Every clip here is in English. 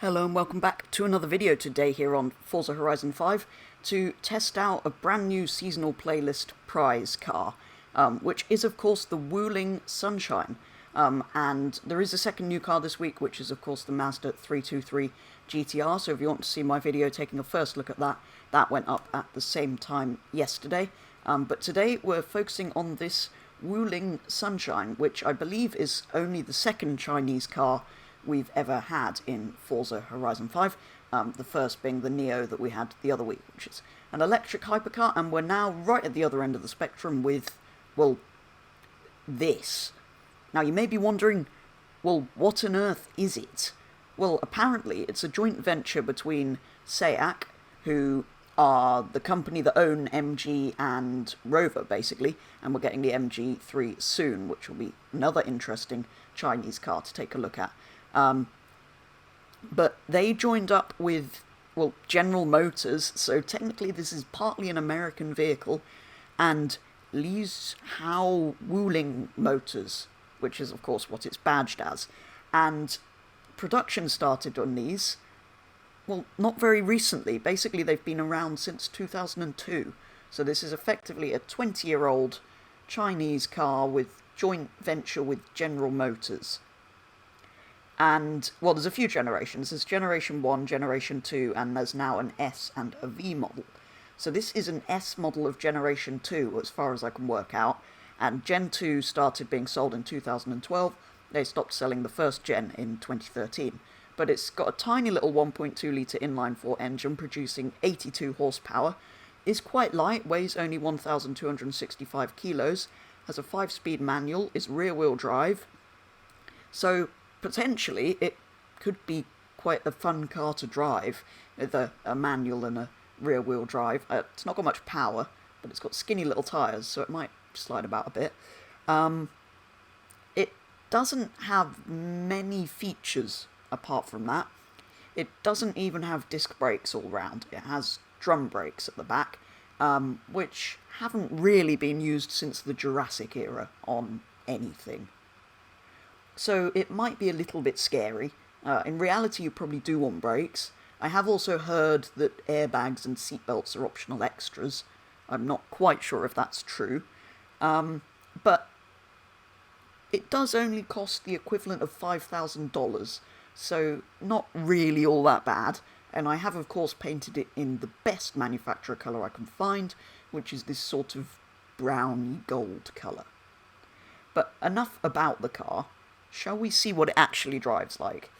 Hello and welcome back to another video today here on Forza Horizon 5 to test out a brand new seasonal playlist prize car, which is of course the Wuling Sunshine. And there is a second new car this week, which is of course the Mazda 323 GTR, so if you want to see my video taking a first look at that, that went up at the same time yesterday. But today we're focusing on this Wuling Sunshine, which I believe is only the second Chinese car we've ever had in Forza Horizon 5, the first being the Neo that we had the other week, which is an electric hypercar, and we're now right at the other end of the spectrum with, well, this. Now you may be wondering, well, what on earth is it? Well, apparently it's a joint venture between SEAT, who are the company that own MG and Rover, basically, and we're getting the MG3 soon, which will be another interesting Chinese car to take a look at. But they joined up with, well, General Motors, so technically this is partly an American vehicle, and Li Hao Wuling Motors, which is of course what it's badged as. And production started on these, well, not very recently. Basically they've been around since 2002, so this is effectively a 20-year-old Chinese car with joint venture with General Motors. And, well, there's a few generations. There's Generation 1, Generation 2, and there's now an S and a V model. So this is an S model of Generation 2, as far as I can work out. And Gen 2 started being sold in 2012. They stopped selling the first gen in 2013. But it's got a tiny little 1.2-litre inline-4 engine producing 82 horsepower. Is quite light, weighs only 1,265 kilos. Has a 5-speed manual, is rear-wheel drive. So potentially, it could be quite a fun car to drive, with a manual and a rear-wheel drive. It's not got much power, but it's got skinny little tyres, so it might slide about a bit. It doesn't have many features apart from that. It doesn't even have disc brakes all round. It has drum brakes at the back, which haven't really been used since the Jurassic era on anything. So it might be a little bit scary. In reality, you probably do want brakes. I have also heard that airbags and seatbelts are optional extras. I'm not quite sure if that's true. But it does only cost the equivalent of $5,000, so not really all that bad. And I have, of course, painted it in the best manufacturer colour I can find, which is this sort of browny gold colour. But enough about the car. Shall we see what it actually drives like?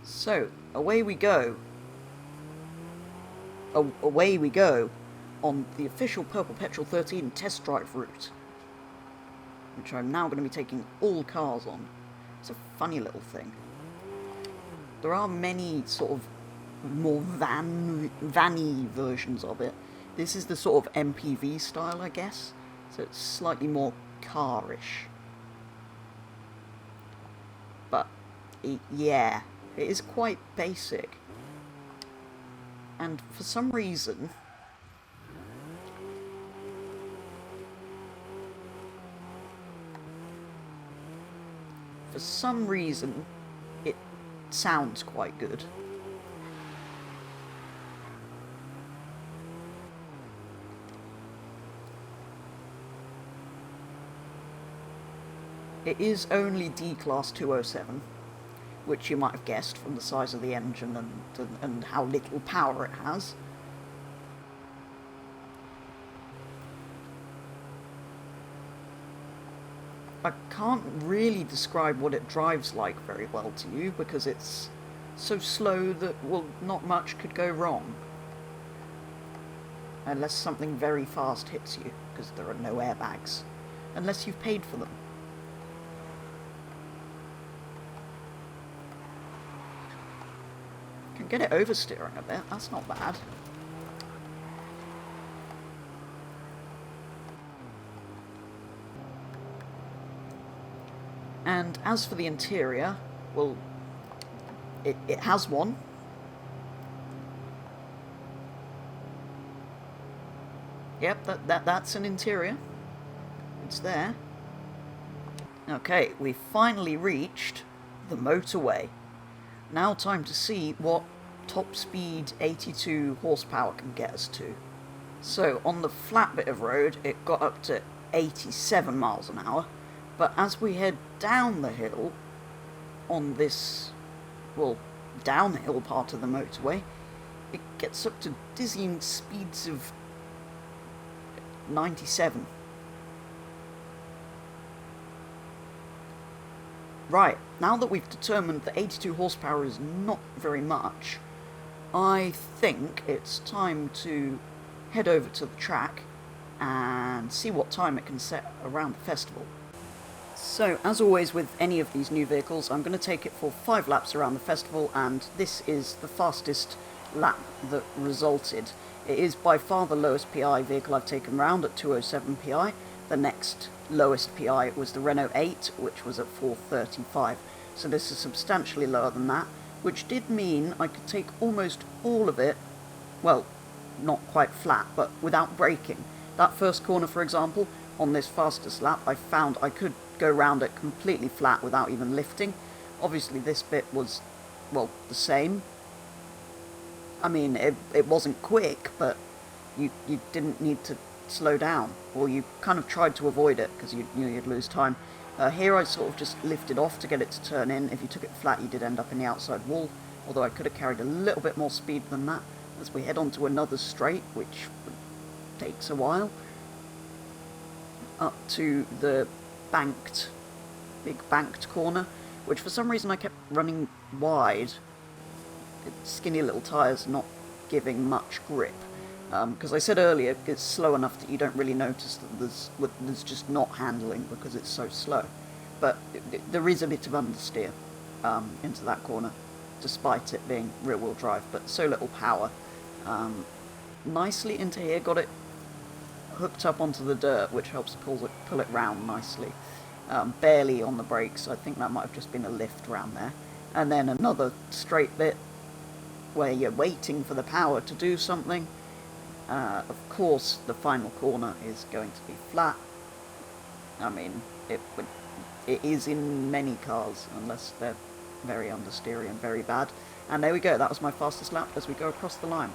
So, away we go. Away we go on the official Purple Petrol 13 test drive route, which I'm now going to be taking all cars on. It's a funny little thing. There are many sort of more van-y versions of it. This is the sort of MPV style, I guess, so it's slightly more car-ish. But, yeah, it is quite basic. And for some reason, it sounds quite good. It is only D-Class 207, which you might have guessed from the size of the engine and how little power it has. I can't really describe what it drives like very well to you, because it's so slow that, well, not much could go wrong. Unless something very fast hits you, because there are no airbags. Unless you've paid for them. Can get it oversteering a bit, that's not bad. And as for the interior, well, it has one. Yep, that's an interior. It's there. Okay, we finally reached the motorway. Now time to see what top speed 82 horsepower can get us to. So on the flat bit of road it got up to 87 miles an hour, but as we head down the hill on this, well, downhill part of the motorway, it gets up to dizzying speeds of 97. Right, now that we've determined that 82 horsepower is not very much, I think it's time to head over to the track and see what time it can set around the festival. So, as always with any of these new vehicles, I'm going to take it for 5 laps around the festival, and this is the fastest lap that resulted. It is by far the lowest PI vehicle I've taken round at 207 PI. The next lowest PI was the Renault 8, which was at 435. So this is substantially lower than that, which did mean I could take almost all of it, well, not quite flat, but without braking. That first corner, for example, on this fastest lap, I found I could go round it completely flat without even lifting. Obviously this bit was, well, the same. I mean, it wasn't quick, but you didn't need to slow down, or you kind of tried to avoid it because you knew you'd lose time. Here I sort of just lifted off to get it to turn in. If you took it flat you did end up in the outside wall, although I could have carried a little bit more speed than that as we head on to another straight, which takes a while, up to the big banked corner, which for some reason I kept running wide. Skinny little tyres not giving much grip. Because I said earlier, it's slow enough that you don't really notice that there's just not handling because it's so slow. But there is a bit of understeer into that corner, despite it being rear-wheel drive, but so little power. Nicely into here, got it hooked up onto the dirt, which helps pull it round nicely. Barely on the brakes, I think that might have just been a lift round there. And then another straight bit where you're waiting for the power to do something. Of course, the final corner is going to be flat. I mean, it is in many cars, unless they're very understeery and very bad. And there we go, that was my fastest lap as we go across the line.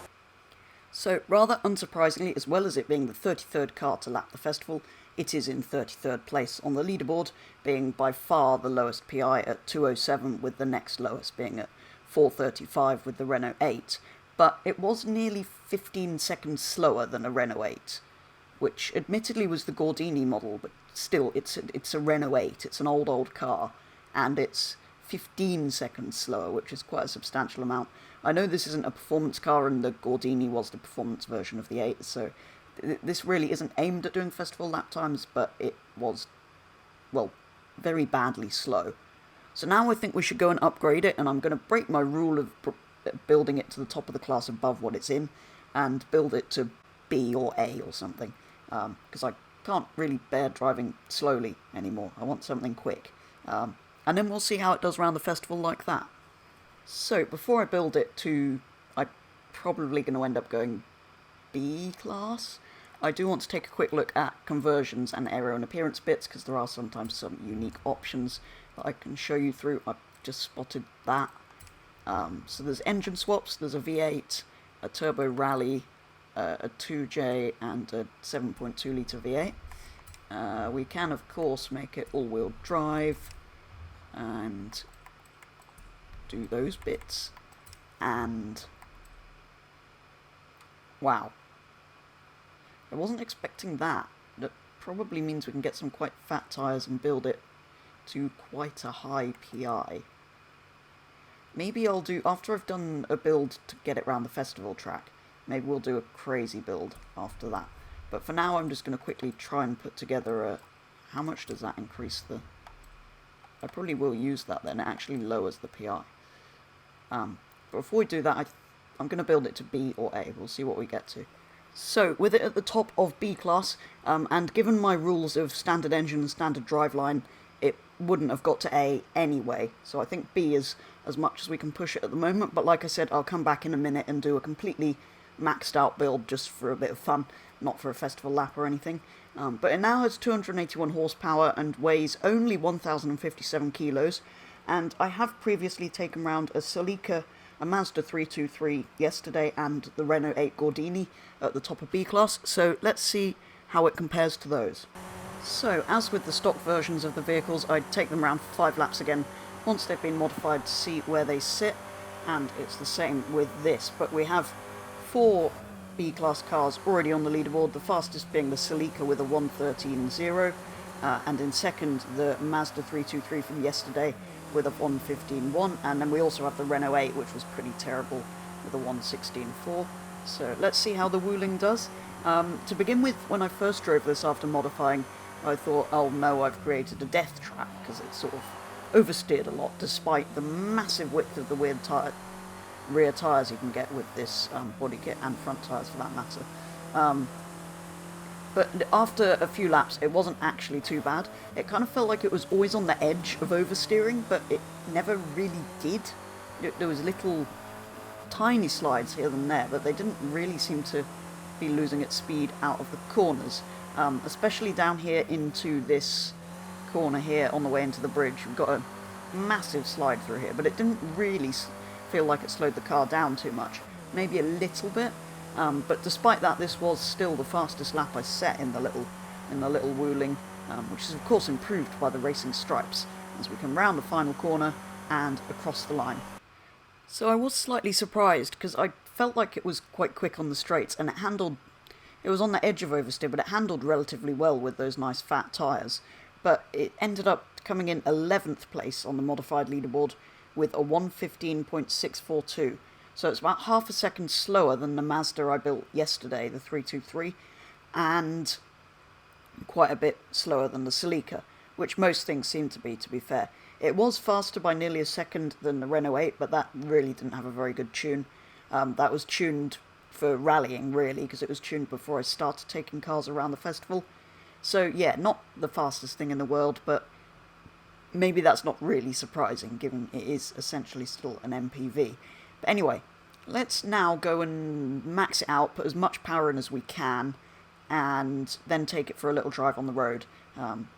So, rather unsurprisingly, as well as it being the 33rd car to lap the festival, it is in 33rd place on the leaderboard, being by far the lowest PI at 207, with the next lowest being at 435 with the Renault 8. But it was nearly 15 seconds slower than a Renault 8, which admittedly was the Gordini model, but still, it's a Renault 8, it's an old car, and it's 15 seconds slower, which is quite a substantial amount. I know this isn't a performance car, and the Gordini was the performance version of the 8, so this really isn't aimed at doing festival lap times, but it was, well, very badly slow. So now I think we should go and upgrade it, and I'm going to break my rule of building it to the top of the class above what it's in, and build it to B or A or something, because I can't really bear driving slowly anymore. I want something quick. And then we'll see how it does around the festival like that. So, before I build it to, I'm probably going to end up going B class, I do want to take a quick look at conversions and aero and appearance bits, because there are sometimes some unique options that I can show you through. I've just spotted that. So there's engine swaps, there's a V8, a turbo rally, a 2J and a 7.2 litre V8. We can of course make it all-wheel drive and do those bits, and wow, I wasn't expecting that. That probably means we can get some quite fat tyres and build it to quite a high PI. Maybe I'll do, after I've done a build to get it round the festival track, maybe we'll do a crazy build after that. But for now I'm just going to quickly try and put together a, how much does that increase the, I probably will use that then, it actually lowers the PI. But before we do that, I'm going to build it to B or A, we'll see what we get to. So, with it at the top of B class, and given my rules of standard engine and standard driveline, it wouldn't have got to A anyway, so I think B is as much as we can push it at the moment, but like I said, I'll come back in a minute and do a completely maxed out build just for a bit of fun, not for a festival lap or anything. But it now has 281 horsepower and weighs only 1,057 kilos. And I have previously taken round a Celica, a Mazda 323 yesterday, and the Renault 8 Gordini at the top of B-Class. So let's see how it compares to those. So, as with the stock versions of the vehicles, I'd take them around 5 laps again once they've been modified to see where they sit, and it's the same with this, but we have 4 B-Class cars already on the leaderboard, the fastest being the Celica with a 1:13.0, and in second the Mazda 323 from yesterday with a 1:15.1, and then we also have the Renault 8, which was pretty terrible, with a 1:16.4. So let's see how the Wuling does. To begin with, when I first drove this after modifying, I thought, oh no, I've created a death trap, because it sort of oversteered a lot, despite the massive width of the rear tyres you can get with this body kit, and front tyres for that matter. But after a few laps, it wasn't actually too bad. It kind of felt like it was always on the edge of oversteering, but it never really did. There was little tiny slides here and there, but they didn't really seem to be losing its speed out of the corners. Especially down here into this corner here on the way into the bridge. We've got a massive slide through here, but it didn't really feel like it slowed the car down too much. Maybe a little bit, but despite that, this was still the fastest lap I set in the little Wuling, which is of course improved by the racing stripes, as we come round the final corner and across the line. So I was slightly surprised, because I felt like it was quite quick on the straights, and it was on the edge of oversteer, but it handled relatively well with those nice fat tyres. But it ended up coming in 11th place on the modified leaderboard with a 1:15.642. So it's about half a second slower than the Mazda I built yesterday, the 323, and quite a bit slower than the Celica, which most things seem to be fair. It was faster by nearly a second than the Renault 8, but that really didn't have a very good tune. That was tuned for rallying, really, because it was tuned before I started taking cars around the festival. So yeah, not the fastest thing in the world, but maybe that's not really surprising, given it is essentially still an MPV. But anyway, let's now go and max it out, put as much power in as we can, and then take it for a little drive on the road,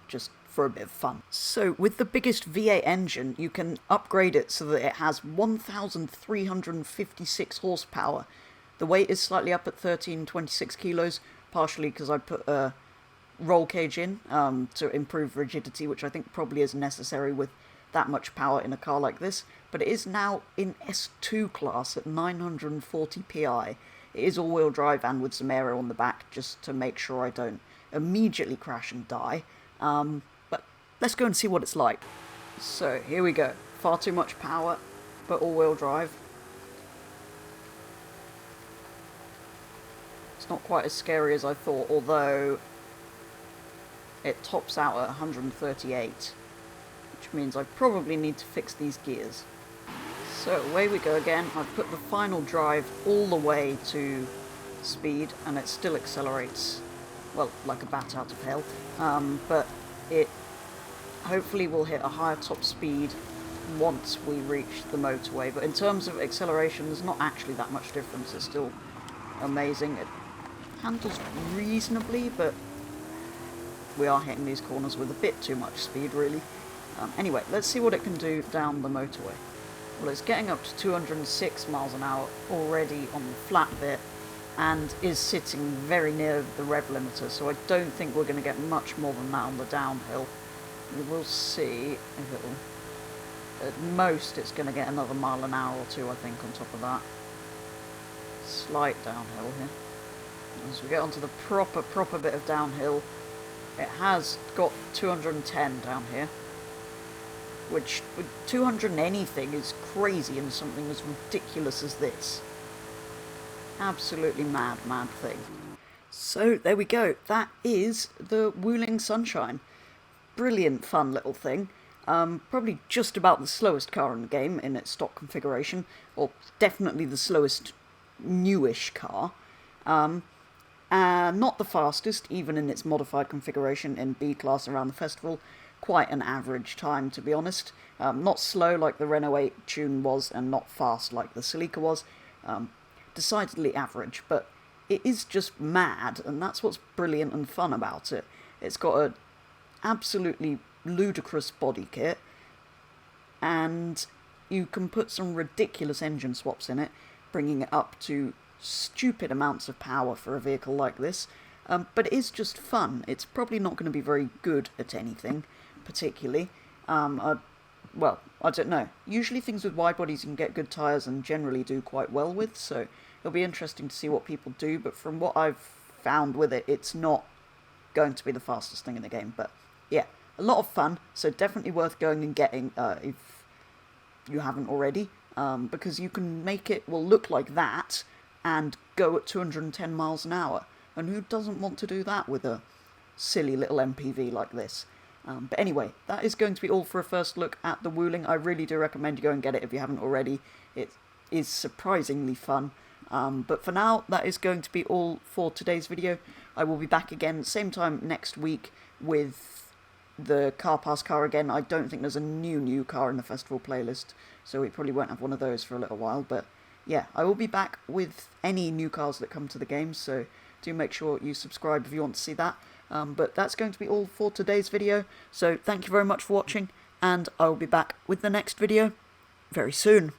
just for a bit of fun. So with the biggest V8 engine, you can upgrade it so that it has 1,356 horsepower. The weight is slightly up at 1326 kilos, partially because I put a roll cage in to improve rigidity, which I think probably is necessary with that much power in a car like this. But it is now in S2 class at 940 PI. It is all-wheel drive and with some aero on the back, just to make sure I don't immediately crash and die. But let's go and see what it's like. So here we go. Far too much power, but all-wheel drive. It's not quite as scary as I thought, although it tops out at 138, which means I probably need to fix these gears. So away we go again. I've put the final drive all the way to speed, and it still accelerates, well, like a bat out of hell, but it hopefully will hit a higher top speed once we reach the motorway. But in terms of acceleration, there's not actually that much difference. It's still amazing. It handles reasonably, but we are hitting these corners with a bit too much speed, really. Anyway, let's see what it can do down the motorway. Well, it's getting up to 206 miles an hour already on the flat bit, and is sitting very near the rev limiter, so I don't think we're going to get much more than that on the downhill. We will see if it'll... At most, it's going to get another mile an hour or two, I think, on top of that. Slight downhill here. As we get onto the proper bit of downhill, it has got 210 down here, which with 200 and anything is crazy in something as ridiculous as this. Absolutely mad thing. So there we go. That is the Wuling Sunshine. Brilliant fun little thing. Probably just about the slowest car in the game in its stock configuration, or definitely the slowest newish car. Not the fastest, even in its modified configuration in B-Class around the festival. Quite an average time, to be honest. Not slow like the Renault 8 tune was, and not fast like the Celica was. Decidedly average, but it is just mad, and that's what's brilliant and fun about it. It's got a absolutely ludicrous body kit, and you can put some ridiculous engine swaps in it, bringing it up to stupid amounts of power for a vehicle like this. But it is just fun. It's probably not going to be very good at anything, particularly. Well, I don't know. Usually things with wide bodies you can get good tyres and generally do quite well with, so it'll be interesting to see what people do, but from what I've found with it, it's not going to be the fastest thing in the game. But yeah, a lot of fun, so definitely worth going and getting if you haven't already, because you can make it, well, look like that and go at 210 miles an hour. And who doesn't want to do that with a silly little MPV like this? But anyway, that is going to be all for a first look at the Wuling. I really do recommend you go and get it if you haven't already. It is surprisingly fun. But for now, that is going to be all for today's video. I will be back again same time next week with the Car Pass car again. I don't think there's a new car in the festival playlist, so we probably won't have one of those for a little while. But yeah, I will be back with any new cars that come to the game, so do make sure you subscribe if you want to see that. But that's going to be all for today's video, so thank you very much for watching, and I will be back with the next video very soon.